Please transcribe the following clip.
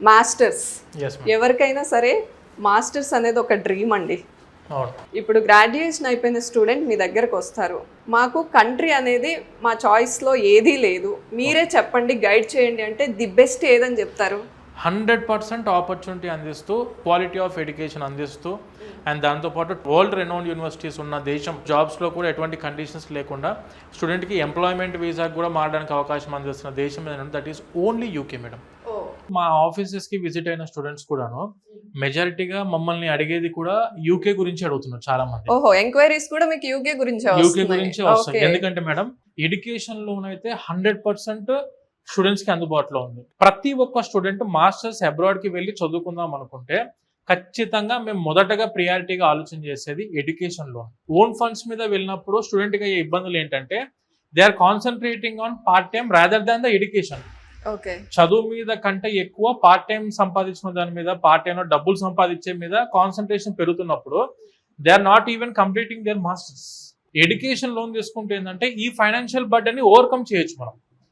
Masters Yes, ma'am. ఎవరికైనా సరే masters అనేది ఒక డ్రీమ్ అండి. అవును. ఇప్పుడు గ్రాడ్యుయేషన్ అయిపోయిన స్టూడెంట్ మీ దగ్గరకు వస్తారు, మాకు కంట్రీ అనేది మా చాయిస్లో ఏదీ లేదు, మీరే చెప్పండి, గైడ్ చేయండి అంటే ది బెస్ట్ ఏదని చెప్తారు? 100% ఆపర్చునిటీ అందిస్తూ, క్వాలిటీ ఆఫ్ ఎడ్యుకేషన్ అందిస్తూ, అండ్ దాంతోపాటు వరల్డ్ రెనౌండ్ యూనివర్సిటీస్ ఉన్న దేశం, జాబ్స్లో కూడా ఎటువంటి కండిషన్స్ లేకుండా స్టూడెంట్కి ఎంప్లాయ్మెంట్ వీసాకి కూడా మారడానికి అవకాశం అందిస్తున్న దేశం ఏదంటే that is only UK madam. మా ఆఫీసెస్కి విజిట్ అయిన స్టూడెంట్స్ కూడాను మెజారిటీగా మమ్మల్ని అడిగేది కూడా యూకే గురించి అడుగుతున్నారు చాలా మంది. ఓహో, ఎంక్వైరీస్ కూడా మీకు యూకే గురించే వస్తాయి. ఎందుకంటే మేడం ఎడ్యుకేషన్ లోనైతే 100% స్టూడెంట్స్ కి అందుబాటులో ఉంది. ప్రతి ఒక్క స్టూడెంట్ మాస్టర్స్ అబ్రాడ్ కి వెళ్ళి చదువుకుందాం అనుకుంటే ఖచ్చితంగా మేము మొదటగా ప్రియారిటీగా ఆలోచన చేసేది ఎడ్యుకేషన్ లోన్. ఓన్ ఫండ్స్ మీద వెళ్ళినప్పుడు స్టూడెంట్ కి అయ్యే ఇబ్బందులు ఏంటంటే they are concentrating on part time rather than the education. చదువు మీద కంటే ఎక్కువ పార్ట్ టైం సంపాదించిన దాని మీద, పార్ట్ టైం డబ్బులు సంపాదించే మీద కాన్సన్ట్రేషన్ పెరుగుతున్నప్పుడు they are not even completing their masters. Education loan తీసుకుంటే ఏంటంటే ఈ ఫైనాన్షియల్ బర్డెన్ ని ఓవర్కమ్ చేయొచ్చు మనం.